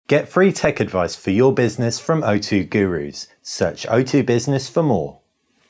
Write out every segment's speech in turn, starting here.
Get free tech advice for your business from O2 Gurus. Search O2 Business for more.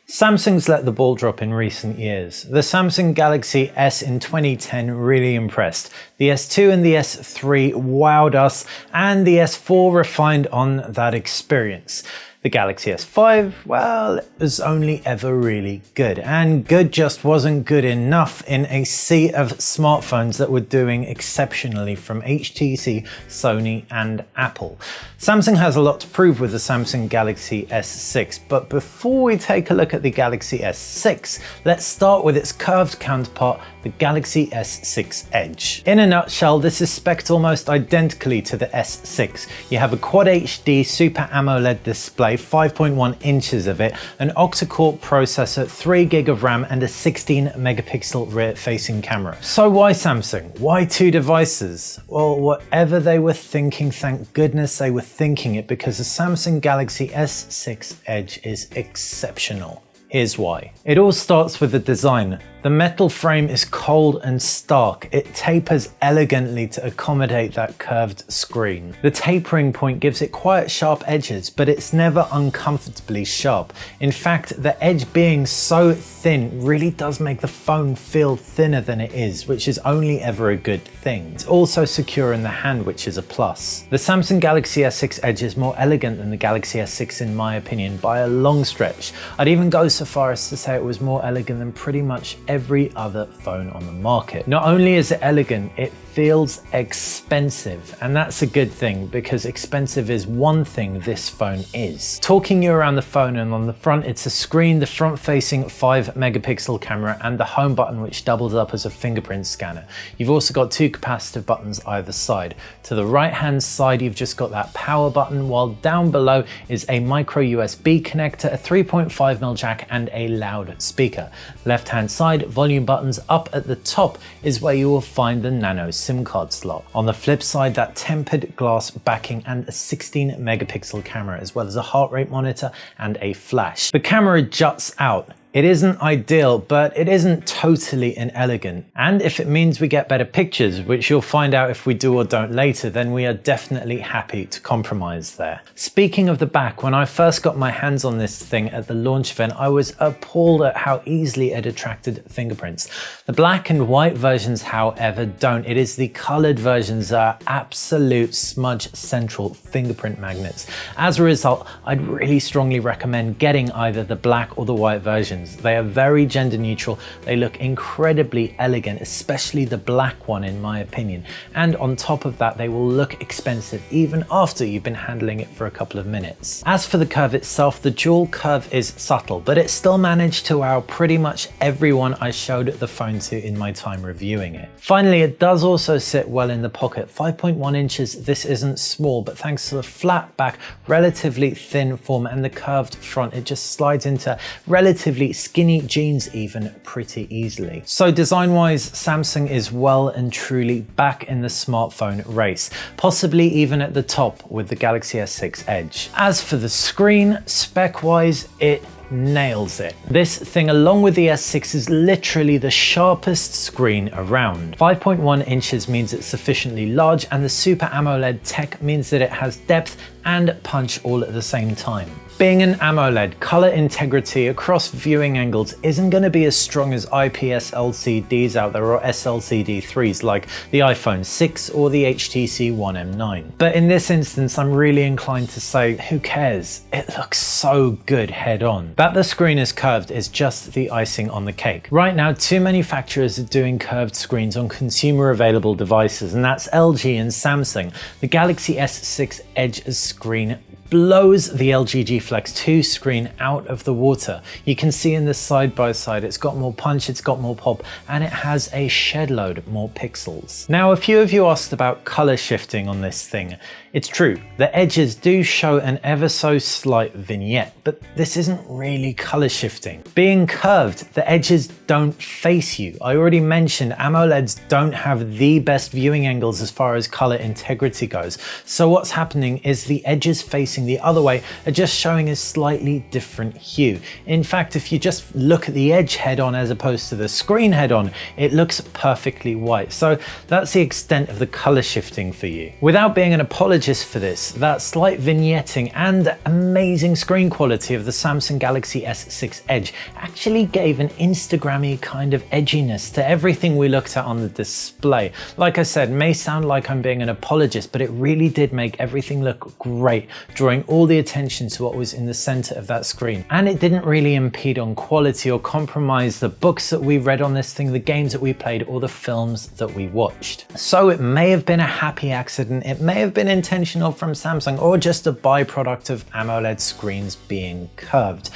Samsung's let the ball drop in recent years. The Samsung Galaxy S in 2010 really impressed. The S2 and the S3 wowed us, and the S4 refined on that experience. The Galaxy S5, well, it was only ever really good, and good just wasn't good enough in a sea of smartphones that were doing exceptionally from HTC, Sony, and Apple. Samsung has a lot to prove with the Samsung Galaxy S6, but before we take a look at the Galaxy S6, let's start with its curved counterpart, the Galaxy S6 Edge. In a nutshell, this is spec'd almost identically to the S6. You have a QuadHD Super AMOLED display, 5.1 inches of it, an octa-core processor, 3GB of RAM, and a 16 megapixel rear-facing camera. So why Samsung? Why two devices? Well, whatever they were thinking, thank goodness they were thinking it, because the Samsung Galaxy S6 Edge is exceptional. Here's why. It all starts with the design. The metal frame is cold and stark. It tapers elegantly to accommodate that curved screen. The tapering point gives it quite sharp edges, but it's never uncomfortably sharp. In fact, the edge being so thin really does make the phone feel thinner than it is, which is only ever a good thing. It's also secure in the hand, which is a plus. The Samsung Galaxy S6 Edge is more elegant than the Galaxy S6 in my opinion by a long stretch. I'd even go so far as to say it was more elegant than pretty much every other phone on the market. Not only is it elegant, it feels expensive, and that's a good thing because expensive is one thing this phone is. Talking you around the phone, and on the front it's a screen, the front-facing 5 megapixel camera, and the home button which doubles up as a fingerprint scanner. You've also got two capacitive buttons either side. To the right hand side you've just got that power button, while down below is a micro USB connector, a 3.5mm jack, and a loudspeaker. Left hand side, volume buttons. Up at the top is where you will find the nano SIM card slot. On the flip side, that tempered glass backing and a 16 megapixel camera, as well as a heart rate monitor and a flash. The camera juts out. It isn't ideal, but it isn't totally inelegant. And if it means we get better pictures, which you'll find out if we do or don't later, then we are definitely happy to compromise there. Speaking of the back, when I first got my hands on this thing at the launch event, I was appalled at how easily it attracted fingerprints. The black and white versions, however, don't. It is the colored versions that are absolute smudge central fingerprint magnets. As a result, I'd really strongly recommend getting either the black or the white version. They are very gender neutral, they look incredibly elegant, especially the black one in my opinion, and on top of that they will look expensive even after you've been handling it for a couple of minutes. As for the curve itself, the dual curve is subtle, but it still managed to wow pretty much everyone I showed the phone to in my time reviewing it. Finally, it does also sit well in the pocket. 5.1 inches, this isn't small, but thanks to the flat back, relatively thin form, and the curved front, it just slides into relatively skinny jeans even pretty easily. So design-wise, Samsung is well and truly back in the smartphone race, possibly even at the top with the Galaxy S6 Edge. As for the screen, spec-wise, it nails it. This thing, along with the S6, is literally the sharpest screen around. 5.1 inches means it's sufficiently large, and the Super AMOLED tech means that it has depth and punch all at the same time. Being an AMOLED, color integrity across viewing angles isn't going to be as strong as IPS LCDs out there or SLCD 3s like the iPhone 6 or the HTC One M9. But in this instance, I'm really inclined to say, who cares? It looks so good head on. That the screen is curved is just the icing on the cake. Right now, two manufacturers are doing curved screens on consumer available devices, and that's LG and Samsung. The Galaxy S6 Edge screen blows the LG G Flex 2 screen out of the water. You can see in the side by side, it's got more punch, it's got more pop, and it has a shed load more pixels. Now, a few of you asked about color shifting on this thing. It's true, the edges do show an ever so slight vignette, but this isn't really color shifting. Being curved, the edges don't face you. I already mentioned AMOLEDs don't have the best viewing angles as far as color integrity goes. So what's happening is the edges facing the other way are just showing a slightly different hue. In fact, if you just look at the edge head on as opposed to the screen head on, it looks perfectly white. So that's the extent of the color shifting for you. Without being an apologist apologist for this. That slight vignetting and amazing screen quality of the Samsung Galaxy S6 Edge actually gave an Instagrammy kind of edginess to everything we looked at on the display. Like I said, may sound like I'm being an apologist, but it really did make everything look great, drawing all the attention to what was in the center of that screen. And it didn't really impede on quality or compromise the books that we read on this thing, the games that we played, or the films that we watched. So it may have been a happy accident, it may have been intentional from Samsung, or just a byproduct of AMOLED screens being curved.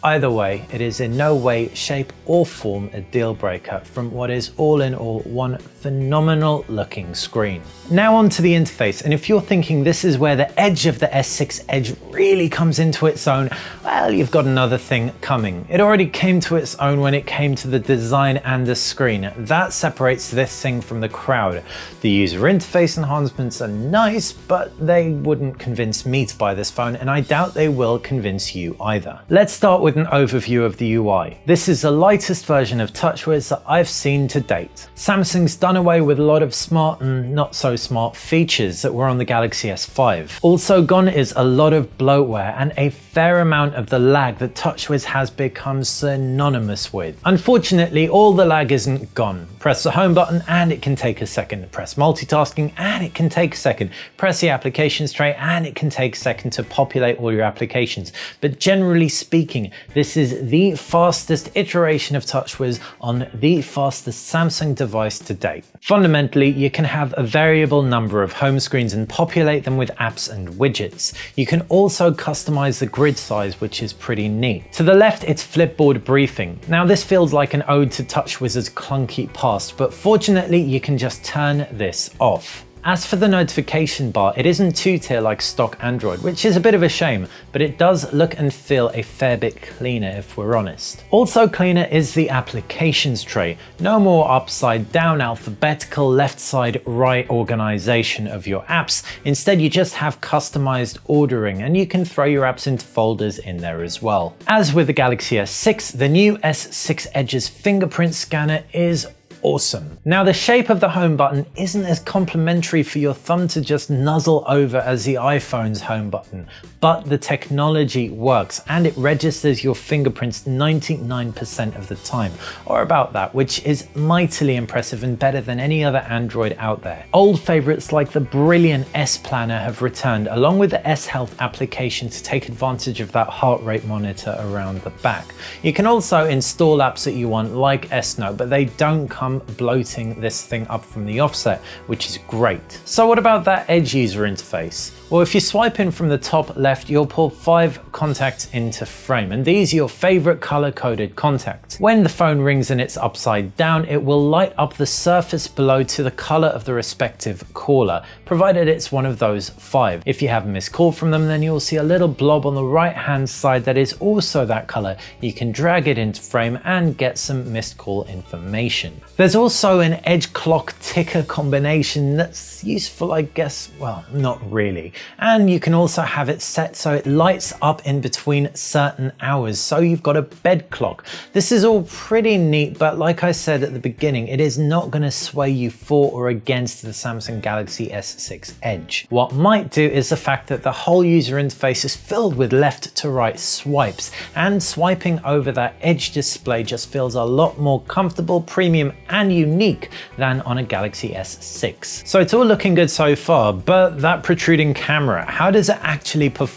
Either way, it is in no way, shape or form a deal breaker from what is all in all one phenomenal looking screen. Now onto the interface, and if you're thinking this is where the edge of the S6 Edge really comes into its own, well, you've got another thing coming. It already came to its own when it came to the design and the screen. That separates this thing from the crowd. The user interface enhancements are nice, but they wouldn't convince me to buy this phone, and I doubt they will convince you either. Let's start with an overview of the UI. This is the lightest version of TouchWiz that I've seen to date. Samsung's done away with a lot of smart and not so smart features that were on the Galaxy S5. Also gone is a lot of bloatware and a fair amount of the lag that TouchWiz has become synonymous with. Unfortunately, all the lag isn't gone. Press the home button and it can take a second. Press multitasking and it can take a second. Press the applications tray and it can take a second to populate all your applications. But generally speaking, this is the fastest iteration of TouchWiz on the fastest Samsung device to date. Fundamentally, you can have a variable number of home screens and populate them with apps and widgets. You can also customize the grid size, which is pretty neat. To the left, it's Flipboard briefing. Now this feels like an ode to TouchWiz's clunky past, but fortunately you can just turn this off. As for the notification bar, it isn't two-tier like stock Android, which is a bit of a shame, but it does look and feel a fair bit cleaner if we're honest. Also cleaner is the applications tray. No more upside down alphabetical left side right organization of your apps. Instead, you just have customized ordering and you can throw your apps into folders in there as well. As with the Galaxy S6, the new S6 Edge's fingerprint scanner is awesome. Now the shape of the home button isn't as complimentary for your thumb to just nuzzle over as the iPhone's home button, but the technology works and it registers your fingerprints 99% of the time, or about that, which is mightily impressive and better than any other Android out there. Old favorites like the brilliant S Planner have returned, along with the S Health application to take advantage of that heart rate monitor around the back. You can also install apps that you want like S Note, but they don't come bloating this thing up from the offset, which is great. So what about that Edge user interface? Well, if you swipe in from the top left, you'll pull 5 contacts into frame, and these are your favorite color-coded contacts. When the phone rings and it's upside down, it will light up the surface below to the color of the respective caller, provided it's one of those 5. If you have a missed call from them, then you'll see a little blob on the right-hand side that is also that color. You can drag it into frame and get some missed call information. There's also an edge clock ticker combination that's useful, I guess. Well, not really. And you can also have it set so it lights up in between certain hours, so you've got a bed clock. This is all pretty neat, but like I said at the beginning, it is not going to sway you for or against the Samsung Galaxy S6 Edge. What might do is the fact that the whole user interface is filled with left to right swipes, and swiping over that Edge display just feels a lot more comfortable, premium and unique than on a Galaxy S6. So it's all looking good so far, but that protruding camera, how does it actually perform?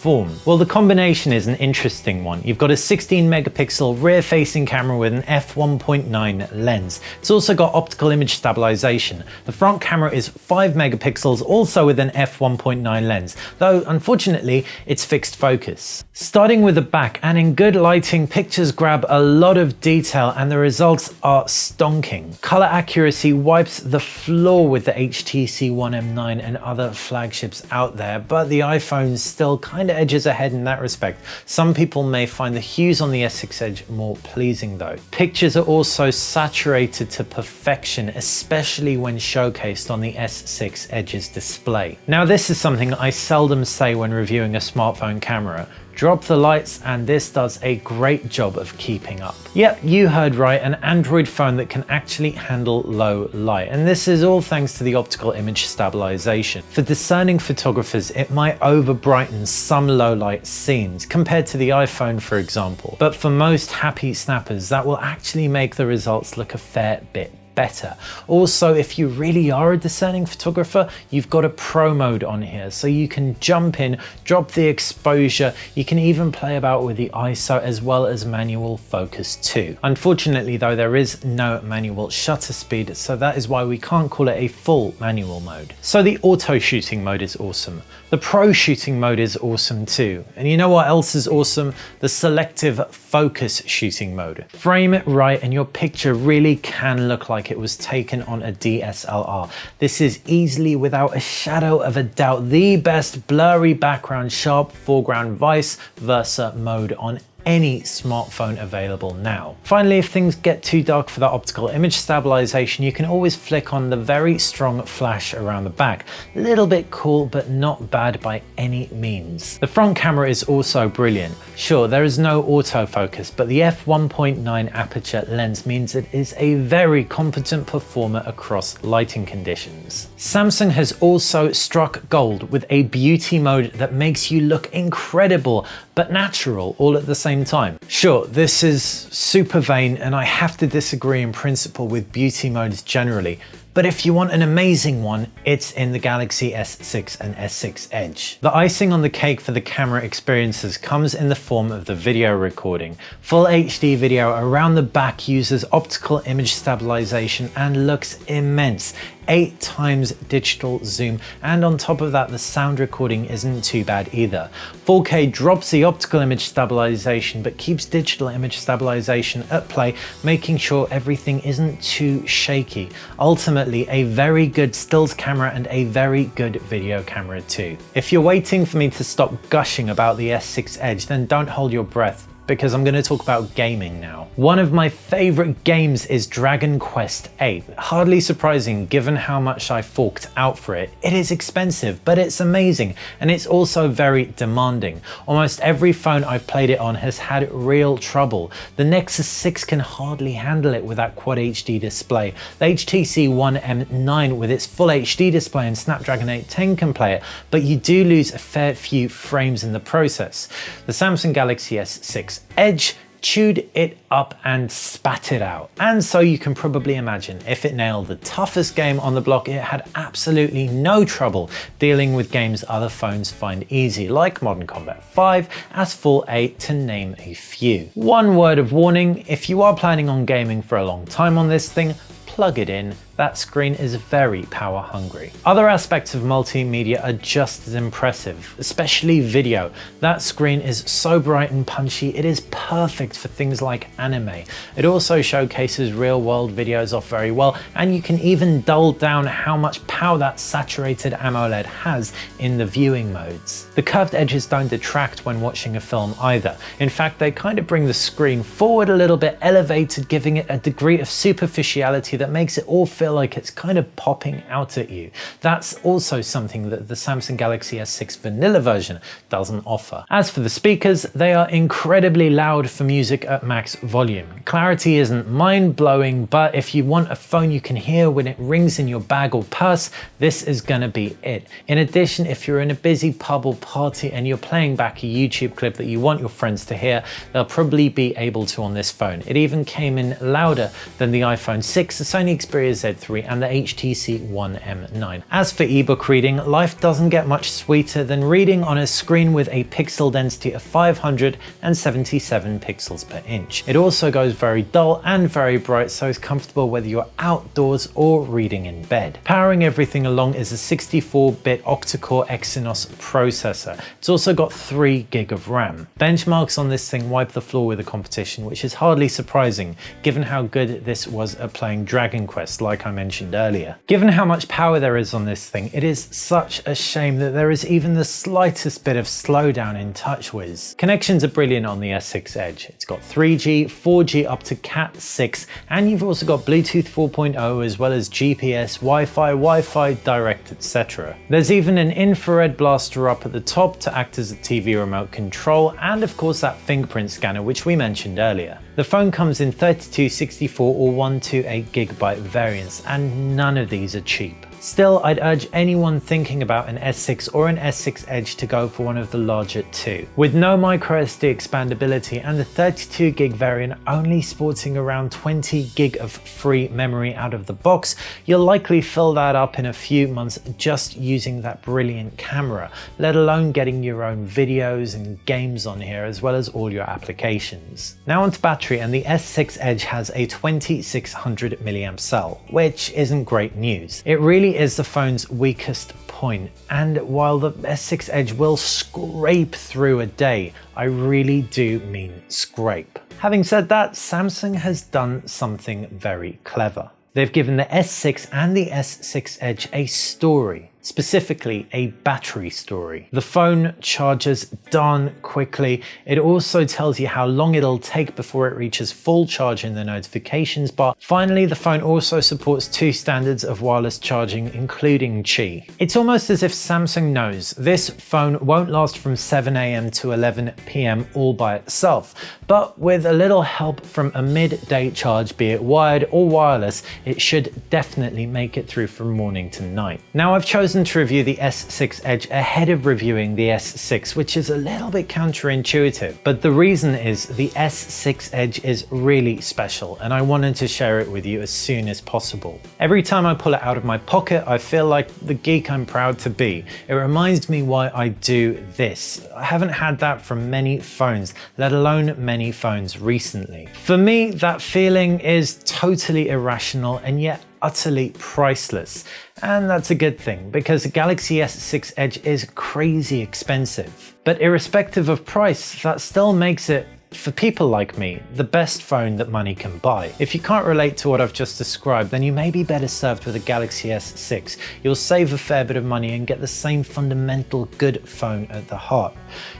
Well, the combination is an interesting one. You've got a 16 megapixel rear facing camera with an f1.9 lens. It's also got optical image stabilization. The front camera is 5 megapixels, also with an f1.9 lens, though unfortunately it's fixed focus. Starting with the back, and in good lighting, pictures grab a lot of detail and the results are stonking. Color accuracy wipes the floor with the HTC One M9 and other flagships out there, but the iPhone still kind of edges ahead in that respect. Some people may find the hues on the S6 Edge more pleasing though. Pictures are also saturated to perfection, especially when showcased on the S6 Edge's display. Now this is something I seldom say when reviewing a smartphone camera. drop the lights, and this does a great job of keeping up. Yep, you heard right, an Android phone that can actually handle low light. And this is all thanks to the optical image stabilization. For discerning photographers, it might over brighten some low light scenes compared to the iPhone, for example. But for most happy snappers, that will actually make the results look a fair bit better. Also, if you really are a discerning photographer, you've got a pro mode on here, so you can jump in, drop the exposure, you can even play about with the ISO as well as manual focus too. Unfortunately though, there is no manual shutter speed, so that is why we can't call it a full manual mode. So the auto shooting mode is awesome. The pro shooting mode is awesome too. And you know what else is awesome? The selective focus shooting mode. Frame it right and your picture really can look like it was taken on a DSLR. This is easily, without a shadow of a doubt, the best blurry background, sharp foreground, vice versa mode on any smartphone available now. Finally, if things get too dark for that optical image stabilization, you can always flick on the very strong flash around the back. A little bit cool, but not bad by any means. The front camera is also brilliant. Sure, there is no autofocus, but the f1.9 aperture lens means it is a very competent performer across lighting conditions. Samsung has also struck gold with a beauty mode that makes you look incredible, but natural all at the same time. Sure, this is super vain and I have to disagree in principle with beauty modes generally, but if you want an amazing one, it's in the Galaxy S6 and S6 Edge. The icing on the cake for the camera experiences comes in the form of the video recording. Full HD video around the back uses optical image stabilization and looks immense. 8 times digital zoom, and on top of that the sound recording isn't too bad either. 4K drops the optical image stabilization but keeps digital image stabilization at play, making sure everything isn't too shaky. Ultimately a very good stills camera and a very good video camera too. If you're waiting for me to stop gushing about the S6 Edge, then don't hold your breath, because I'm going to talk about gaming now. One of my favorite games is Dragon Quest VIII. Hardly surprising given how much I forked out for it. It is expensive, but it's amazing, and it's also very demanding. Almost every phone I've played it on has had real trouble. The Nexus 6 can hardly handle it with that QuadHD display. The HTC One M9 with its full HD display and Snapdragon 810 can play it, but you do lose a fair few frames in the process. The Samsung Galaxy S6 Edge chewed it up and spat it out. And so you can probably imagine, if it nailed the toughest game on the block, it had absolutely no trouble dealing with games other phones find easy, like Modern Combat 5, Asphalt 8, to name a few. One word of warning, if you are planning on gaming for a long time on this thing, plug it in. That screen is very power hungry. Other aspects of multimedia are just as impressive, especially video. That screen is so bright and punchy, it is perfect for things like anime. It also showcases real world videos off very well, and you can even dull down how much power that saturated AMOLED has in the viewing modes. The curved edges don't detract when watching a film either. In fact, they kind of bring the screen forward a little bit, elevated, giving it a degree of superficiality that makes it all feel like it's kind of popping out at you. That's also something that the Samsung Galaxy S6 vanilla version doesn't offer. As for the speakers, they are incredibly loud for music at max volume. Clarity isn't mind-blowing, but if you want a phone you can hear when it rings in your bag or purse, this is gonna be it. In addition, if you're in a busy pub or party and you're playing back a YouTube clip that you want your friends to hear, they'll probably be able to on this phone. It even came in louder than the iPhone 6, the Sony Xperia Z3 and the HTC One M9. As for ebook reading, life doesn't get much sweeter than reading on a screen with a pixel density of 577 pixels per inch. It also goes very dull and very bright, so it's comfortable whether you're outdoors or reading in bed. Powering everything along is a 64-bit octa-core Exynos processor. It's also got 3 GB of RAM. Benchmarks on this thing wipe the floor with the competition, which is hardly surprising given how good this was at playing Dragon Quest, like like I mentioned earlier. Given how much power there is on this thing, it is such a shame that there is even the slightest bit of slowdown in TouchWiz. Connections are brilliant on the S6 Edge. It's got 3G, 4G up to Cat 6, and you've also got Bluetooth 4.0 as well as GPS, Wi-Fi Direct, etc. There's even an infrared blaster up at the top to act as a TV remote control, and of course that fingerprint scanner which we mentioned earlier. The phone comes in 32, 64 or 128GB variants, and none of these are cheap. Still, I'd urge anyone thinking about an S6 or an S6 Edge to go for one of the larger two. With no microSD expandability and the 32GB variant only sporting around 20GB of free memory out of the box, you'll likely fill that up in a few months just using that brilliant camera, let alone getting your own videos and games on here as well as all your applications. Now onto battery, and the S6 Edge has a 2600 mAh cell, which isn't great news. It really is the phone's weakest point, and while the S6 Edge will scrape through a day, I really do mean scrape. Having said that, Samsung has done something very clever. They've given the S6 and the S6 Edge a story, specifically a battery story. The phone charges darn quickly. It also tells you how long it'll take before it reaches full charge in the notifications bar. Finally, the phone also supports 2 standards of wireless charging, including Qi. It's almost as if Samsung knows this phone won't last from 7 AM to 11 PM all by itself, but with a little help from a midday charge, be it wired or wireless, it should definitely make it through from morning to night. Now, I've chosen to review the S6 Edge ahead of reviewing the S6, which is a little bit counterintuitive, but the reason is the S6 Edge is really special and I wanted to share it with you as soon as possible. Every time I pull it out of my pocket, I feel like the geek I'm proud to be. It reminds me why I do this. I haven't had that from many phones, let alone many phones recently. For me, that feeling is totally irrational and yet utterly priceless. And that's a good thing, because the Galaxy S6 Edge is crazy expensive. But irrespective of price, that still makes it, for people like me, the best phone that money can buy. If you can't relate to what I've just described, then you may be better served with a Galaxy S6. You'll save a fair bit of money and get the same fundamental good phone at the heart.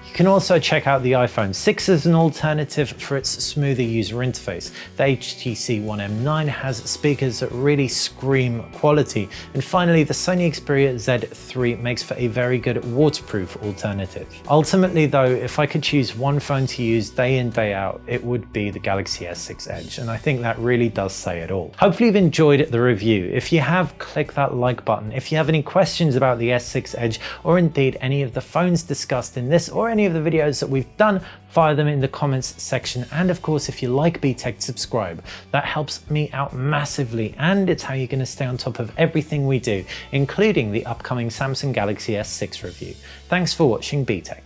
You can also check out the iPhone 6 as an alternative for its smoother user interface. The HTC One M9 has speakers that really scream quality. And finally, the Sony Xperia Z3 makes for a very good waterproof alternative. Ultimately though, if I could choose one phone to use day in, day out, it would be the Galaxy S6 Edge. And I think that really does say it all. Hopefully you've enjoyed the review. If you have, click that like button. If you have any questions about the S6 Edge, or indeed any of the phones discussed in this, or any of the videos that we've done, fire them in the comments section. And of course, if you like BTech, subscribe. That helps me out massively, and it's how you're going to stay on top of everything we do, including the upcoming Samsung Galaxy S6 review. Thanks for watching BTech.